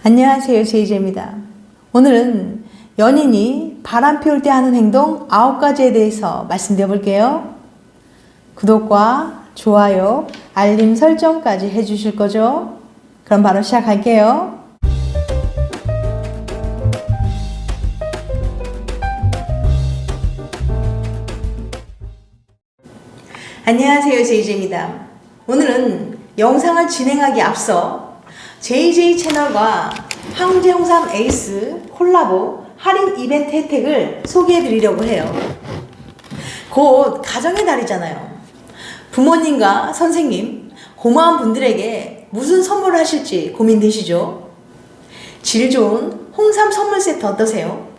안녕하세요, 제이제입니다. 오늘은 연인이 바람 피울 때 하는 행동 9가지에 대해서 말씀드려 볼게요. 구독과 좋아요, 알림 설정까지 해주실 거죠? 그럼 바로 시작할게요. 안녕하세요, 제이제입니다. 오늘은 영상을 진행하기 앞서 JJ 채널과 황제 홍삼 에이스 콜라보 할인 이벤트 혜택을 소개해 드리려고 해요. 곧 가정의 달이잖아요. 부모님과 선생님, 고마운 분들에게 무슨 선물을 하실지 고민되시죠? 질 좋은 홍삼 선물 세트 어떠세요?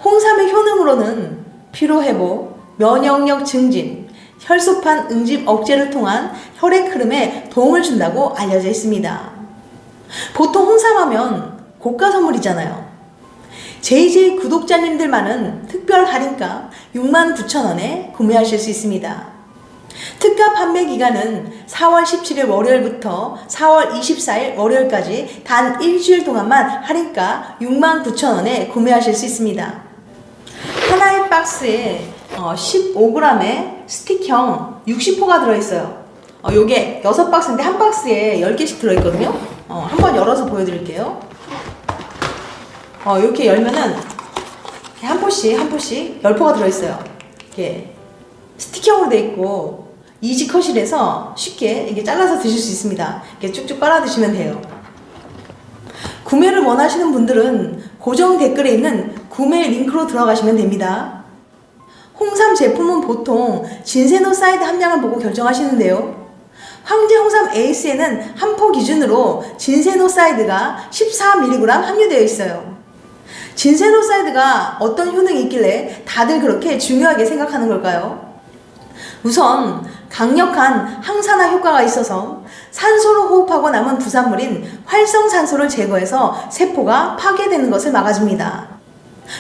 홍삼의 효능으로는 피로회복, 면역력 증진, 혈소판 응집 억제를 통한 혈액 흐름에 도움을 준다고 알려져 있습니다. 보통 홍삼하면 고가 선물이잖아요. JJ 구독자님들만은 특별 할인가 69,000원에 구매하실 수 있습니다. 특가 판매 기간은 4월 17일 월요일부터 4월 24일 월요일까지 단 일주일 동안만 할인가 69,000원에 구매하실 수 있습니다. 하나의 박스에 15g의 스틱형 60호가 들어있어요. 요게 6박스인데 한 박스에 10개씩 들어있거든요. 한번 열어서 보여드릴게요. 이렇게 열면은 한 포씩 10포가 들어있어요. 이렇게 스틱형으로 되어 있고 이지컷이라서 쉽게 이게 잘라서 드실 수 있습니다. 이렇게 쭉쭉 빨아 드시면 돼요. 구매를 원하시는 분들은 고정 댓글에 있는 구매 링크로 들어가시면 됩니다. 홍삼 제품은 보통 진세노사이드 함량을 보고 결정하시는데요. 황제 홍삼 에이스에는 한 포 기준으로 진세노사이드가 14mg 함유되어 있어요. 진세노사이드가 어떤 효능이 있길래 다들 그렇게 중요하게 생각하는 걸까요? 우선 강력한 항산화 효과가 있어서 산소로 호흡하고 남은 부산물인 활성산소를 제거해서 세포가 파괴되는 것을 막아줍니다.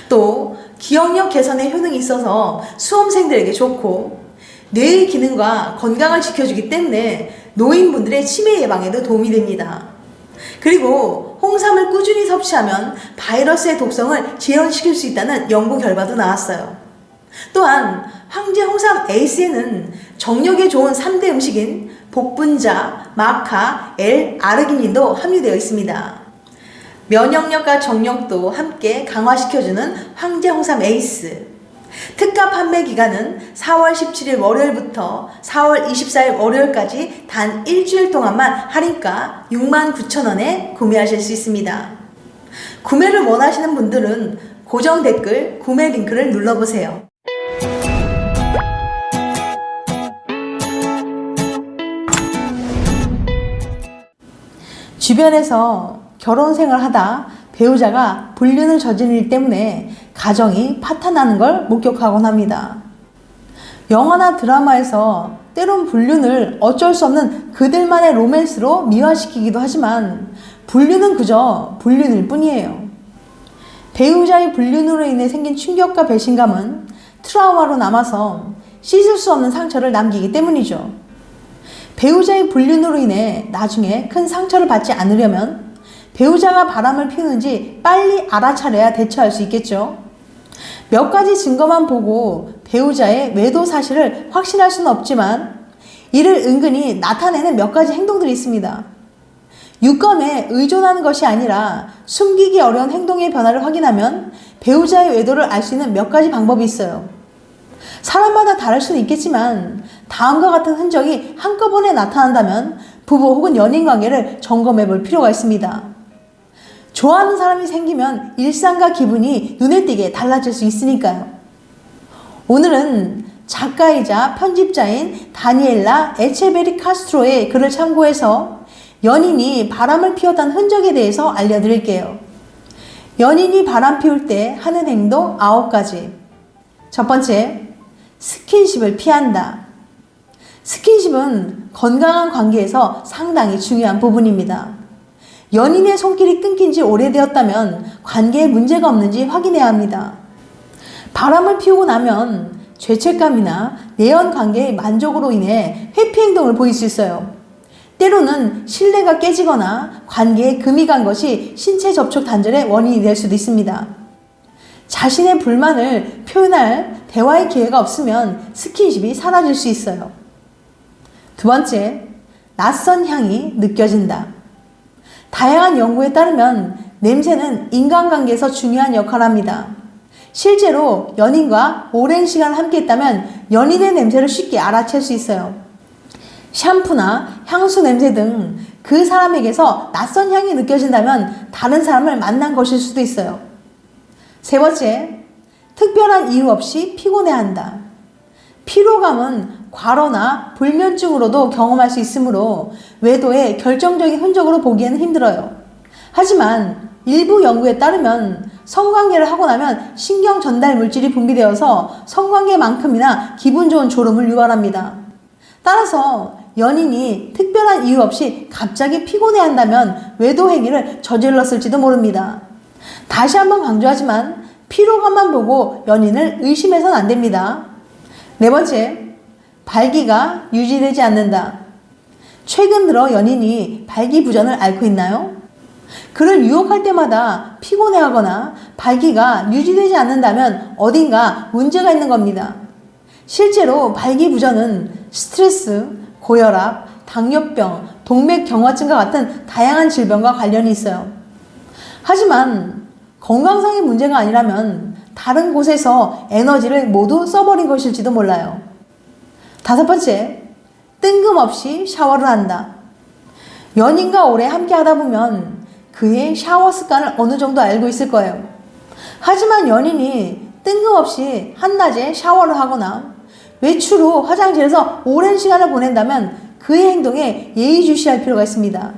또 기억력 개선에 효능이 있어서 수험생들에게 좋고 뇌의 기능과 건강을 지켜주기 때문에 노인분들의 치매 예방에도 도움이 됩니다. 그리고 홍삼을 꾸준히 섭취하면 바이러스의 독성을 재현시킬 수 있다는 연구 결과도 나왔어요. 또한 황제 홍삼 에이스에는 정력에 좋은 3대 음식인 복분자, 마카, L-아르기닌도 함유되어 있습니다. 면역력과 정력도 함께 강화시켜주는 황제 홍삼 에이스. 특가 판매 기간은 4월 17일 월요일부터 4월 24일 월요일까지 단 일주일 동안만 할인가 69,000원에 구매하실 수 있습니다. 구매를 원하시는 분들은 고정 댓글 구매 링크를 눌러보세요. 주변에서 결혼 생활을 하다 배우자가 불륜을 저지른 일 때문에 가정이 파탄나는 걸 목격하곤 합니다. 영화나 드라마에서 때론 불륜을 어쩔 수 없는 그들만의 로맨스로 미화시키기도 하지만 불륜은 그저 불륜일 뿐이에요. 배우자의 불륜으로 인해 생긴 충격과 배신감은 트라우마로 남아서 씻을 수 없는 상처를 남기기 때문이죠. 배우자의 불륜으로 인해 나중에 큰 상처를 받지 않으려면 배우자가 바람을 피우는지 빨리 알아차려야 대처할 수 있겠죠. 몇 가지 증거만 보고 배우자의 외도 사실을 확신할 수는 없지만 이를 은근히 나타내는 몇 가지 행동들이 있습니다. 유감에 의존하는 것이 아니라 숨기기 어려운 행동의 변화를 확인하면 배우자의 외도를 알 수 있는 몇 가지 방법이 있어요. 사람마다 다를 수는 있겠지만 다음과 같은 흔적이 한꺼번에 나타난다면 부부 혹은 연인 관계를 점검해 볼 필요가 있습니다. 좋아하는 사람이 생기면 일상과 기분이 눈에 띄게 달라질 수 있으니까요. 오늘은 작가이자 편집자인 다니엘라 에체베리 카스트로의 글을 참고해서 연인이 바람을 피웠다는 흔적에 대해서 알려드릴게요. 연인이 바람 피울 때 하는 행동 9가지. 첫 번째, 스킨십을 피한다. 스킨십은 건강한 관계에서 상당히 중요한 부분입니다. 연인의 손길이 끊긴 지 오래되었다면 관계에 문제가 없는지 확인해야 합니다. 바람을 피우고 나면 죄책감이나 내연 관계의 만족으로 인해 회피 행동을 보일 수 있어요. 때로는 신뢰가 깨지거나 관계에 금이 간 것이 신체 접촉 단절의 원인이 될 수도 있습니다. 자신의 불만을 표현할 대화의 기회가 없으면 스킨십이 사라질 수 있어요. 두 번째, 낯선 향이 느껴진다. 다양한 연구에 따르면 냄새는 인간관계에서 중요한 역할을 합니다. 실제로 연인과 오랜 시간 함께 있다면 연인의 냄새를 쉽게 알아챌 수 있어요. 샴푸나 향수 냄새 등 그 사람에게서 낯선 향이 느껴진다면 다른 사람을 만난 것일 수도 있어요. 세 번째, 특별한 이유 없이 피곤해한다. 피로감은 과로나 불면증으로도 경험할 수 있으므로 외도의 결정적인 흔적으로 보기에는 힘들어요. 하지만 일부 연구에 따르면 성관계를 하고 나면 신경 전달 물질이 분비되어서 성관계만큼이나 기분 좋은 졸음을 유발합니다. 따라서 연인이 특별한 이유 없이 갑자기 피곤해한다면 외도 행위를 저질렀을지도 모릅니다. 다시 한번 강조하지만 피로감만 보고 연인을 의심해서는 안 됩니다. 네 번째, 발기가 유지되지 않는다. 최근 들어 연인이 발기부전을 앓고 있나요? 그를 유혹할 때마다 피곤해하거나 발기가 유지되지 않는다면 어딘가 문제가 있는 겁니다. 실제로 발기부전은 스트레스, 고혈압, 당뇨병, 동맥경화증과 같은 다양한 질병과 관련이 있어요. 하지만 건강상의 문제가 아니라면 다른 곳에서 에너지를 모두 써버린 것일지도 몰라요. 다섯 번째, 뜬금없이 샤워를 한다. 연인과 오래 함께 하다 보면 그의 샤워 습관을 어느 정도 알고 있을 거예요. 하지만 연인이 뜬금없이 한낮에 샤워를 하거나 외출 후 화장실에서 오랜 시간을 보낸다면 그의 행동에 예의주시할 필요가 있습니다.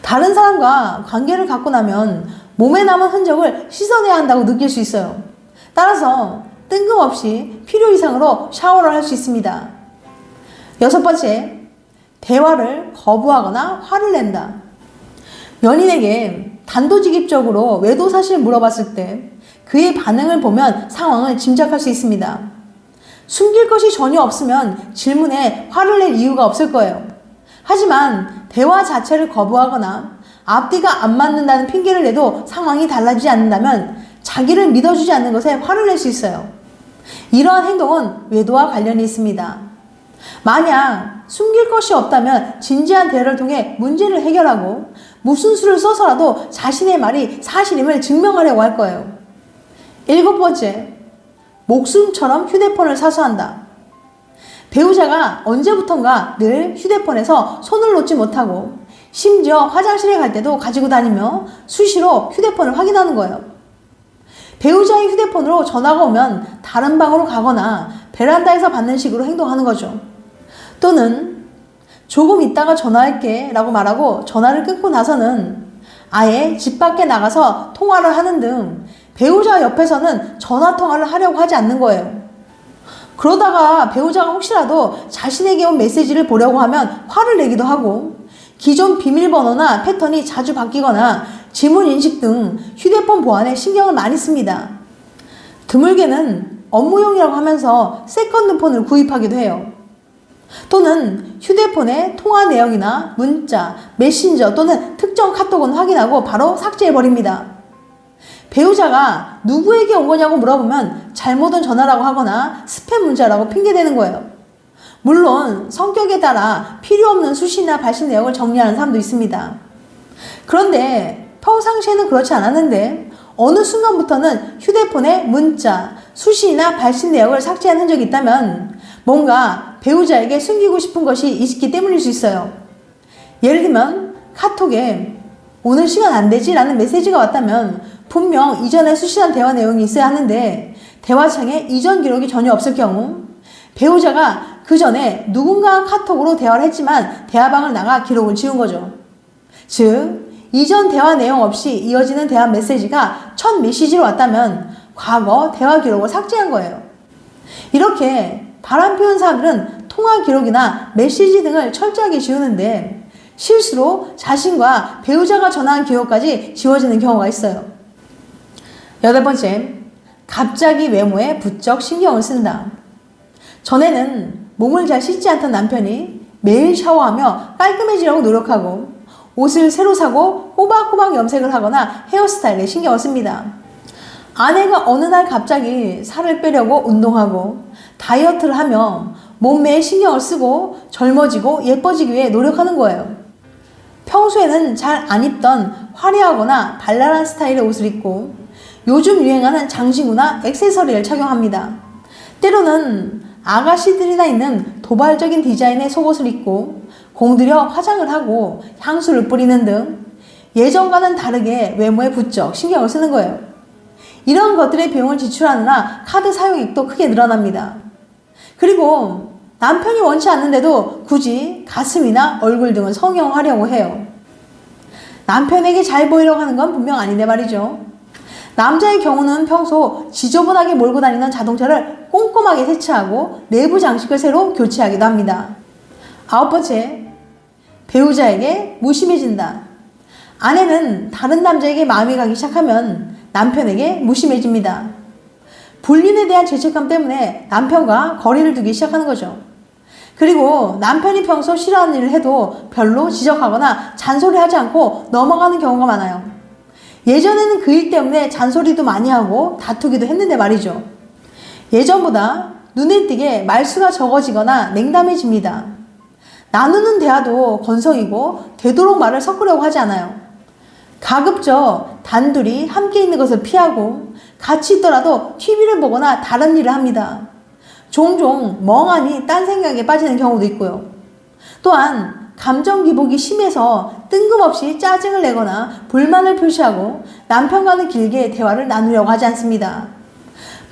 다른 사람과 관계를 갖고 나면 몸에 남은 흔적을 씻어내야 한다고 느낄 수 있어요. 따라서 뜬금없이 필요 이상으로 샤워를 할 수 있습니다. 여섯 번째, 대화를 거부하거나 화를 낸다. 연인에게 단도직입적으로 외도 사실을 물어봤을 때 그의 반응을 보면 상황을 짐작할 수 있습니다. 숨길 것이 전혀 없으면 질문에 화를 낼 이유가 없을 거예요. 하지만 대화 자체를 거부하거나 앞뒤가 안 맞는다는 핑계를 내도 상황이 달라지지 않는다면 자기를 믿어주지 않는 것에 화를 낼 수 있어요. 이러한 행동은 외도와 관련이 있습니다. 만약 숨길 것이 없다면 진지한 대화를 통해 문제를 해결하고 무슨 수를 써서라도 자신의 말이 사실임을 증명하려고 할 거예요. 일곱 번째, 목숨처럼 휴대폰을 사수한다. 배우자가 언제부턴가 늘 휴대폰에서 손을 놓지 못하고 심지어 화장실에 갈 때도 가지고 다니며 수시로 휴대폰을 확인하는 거예요. 배우자의 휴대폰으로 전화가 오면 다른 방으로 가거나 베란다에서 받는 식으로 행동하는 거죠. 또는 조금 있다가 전화할게 라고 말하고 전화를 끊고 나서는 아예 집 밖에 나가서 통화를 하는 등 배우자 옆에서는 전화 통화를 하려고 하지 않는 거예요. 그러다가 배우자가 혹시라도 자신에게 온 메시지를 보려고 하면 화를 내기도 하고 기존 비밀번호나 패턴이 자주 바뀌거나 지문 인식 등 휴대폰 보안에 신경을 많이 씁니다. 드물게는 업무용이라고 하면서 세컨드폰을 구입하기도 해요. 또는 휴대폰의 통화 내역이나 문자, 메신저 또는 특정 카톡은 확인하고 바로 삭제해버립니다. 배우자가 누구에게 온 거냐고 물어보면 잘못 온 전화라고 하거나 스팸 문자라고 핑계대는 거예요. 물론 성격에 따라 필요 없는 수시나 발신 내역을 정리하는 사람도 있습니다. 그런데 평상시에는 그렇지 않았는데 어느 순간부터는 휴대폰에 문자, 수시나 발신 내역을 삭제한 흔적이 있다면 뭔가 배우자에게 숨기고 싶은 것이 있기 때문일 수 있어요. 예를 들면 카톡에 오늘 시간 안 되지? 라는 메시지가 왔다면 분명 이전에 수시한 대화 내용이 있어야 하는데 대화창에 이전 기록이 전혀 없을 경우 배우자가 그 전에 누군가와 카톡으로 대화를 했지만 대화방을 나가 기록을 지운 거죠. 즉 이전 대화 내용 없이 이어지는 대화 메시지가 첫 메시지로 왔다면 과거 대화 기록을 삭제한 거예요. 이렇게 바람 피운 사람들은 통화 기록이나 메시지 등을 철저하게 지우는데 실수로 자신과 배우자가 전화한 기록까지 지워지는 경우가 있어요. 여덟 번째, 갑자기 외모에 부쩍 신경을 쓴다. 전에는 몸을 잘 씻지 않던 남편이 매일 샤워하며 깔끔해지려고 노력하고 옷을 새로 사고 꼬박꼬박 염색을 하거나 헤어스타일에 신경을 씁니다. 아내가 어느 날 갑자기 살을 빼려고 운동하고 다이어트를 하며 몸매에 신경을 쓰고 젊어지고 예뻐지기 위해 노력하는 거예요. 평소에는 잘 안 입던 화려하거나 발랄한 스타일의 옷을 입고 요즘 유행하는 장신구나 액세서리를 착용합니다. 때로는 아가씨들이나 있는 도발적인 디자인의 속옷을 입고 공들여 화장을 하고 향수를 뿌리는 등 예전과는 다르게 외모에 부쩍 신경을 쓰는 거예요. 이런 것들의 비용을 지출하느라 카드 사용액도 크게 늘어납니다. 그리고 남편이 원치 않는데도 굳이 가슴이나 얼굴 등을 성형하려고 해요. 남편에게 잘 보이려고 하는 건 분명 아닌데 말이죠. 남자의 경우는 평소 지저분하게 몰고 다니는 자동차를 꼼꼼하게 세차하고 내부 장식을 새로 교체하기도 합니다. 9번째, 배우자에게 무심해진다. 아내는 다른 남자에게 마음이 가기 시작하면 남편에게 무심해집니다. 불륜에 대한 죄책감 때문에 남편과 거리를 두기 시작하는 거죠. 그리고 남편이 평소 싫어하는 일을 해도 별로 지적하거나 잔소리하지 않고 넘어가는 경우가 많아요. 예전에는 그 일 때문에 잔소리도 많이 하고 다투기도 했는데 말이죠. 예전보다 눈에 띄게 말수가 적어지거나 냉담해집니다. 나누는 대화도 건성이고 되도록 말을 섞으려고 하지 않아요. 가급적 단둘이 함께 있는 것을 피하고 같이 있더라도 TV를 보거나 다른 일을 합니다. 종종 멍하니 딴 생각에 빠지는 경우도 있고요. 또한 감정 기복이 심해서 뜬금없이 짜증을 내거나 불만을 표시하고 남편과는 길게 대화를 나누려고 하지 않습니다.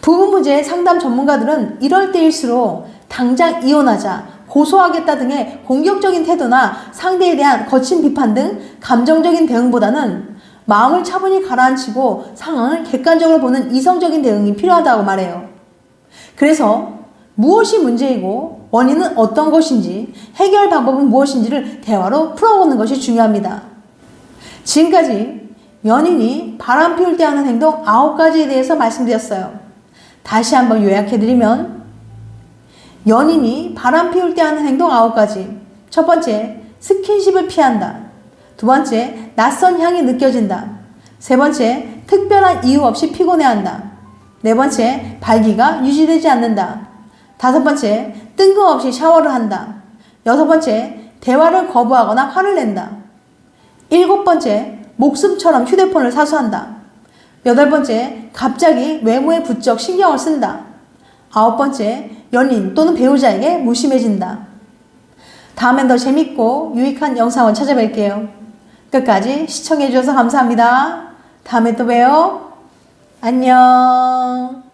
부부 문제 상담 전문가들은 이럴 때일수록 당장 이혼하자, 고소하겠다 등의 공격적인 태도나 상대에 대한 거친 비판 등 감정적인 대응보다는 마음을 차분히 가라앉히고 상황을 객관적으로 보는 이성적인 대응이 필요하다고 말해요. 그래서 무엇이 문제이고 원인은 어떤 것인지 해결 방법은 무엇인지를 대화로 풀어보는 것이 중요합니다. 지금까지 연인이 바람 피울 때 하는 행동 9가지에 대해서 말씀드렸어요. 다시 한번 요약해드리면 연인이 바람 피울 때 하는 행동 9가지. 첫 번째, 스킨십을 피한다. 두 번째, 낯선 향이 느껴진다. 세 번째, 특별한 이유 없이 피곤해한다. 네 번째, 발기가 유지되지 않는다. 다섯 번째, 뜬금없이 샤워를 한다. 여섯 번째, 대화를 거부하거나 화를 낸다. 일곱 번째, 목숨처럼 휴대폰을 사수한다. 여덟 번째, 갑자기 외모에 부쩍 신경을 쓴다. 아홉 번째, 연인 또는 배우자에게 무심해진다. 다음엔 더 재밌고 유익한 영상을 찾아뵐게요. 끝까지 시청해주셔서 감사합니다. 다음에 또 봬요. 안녕.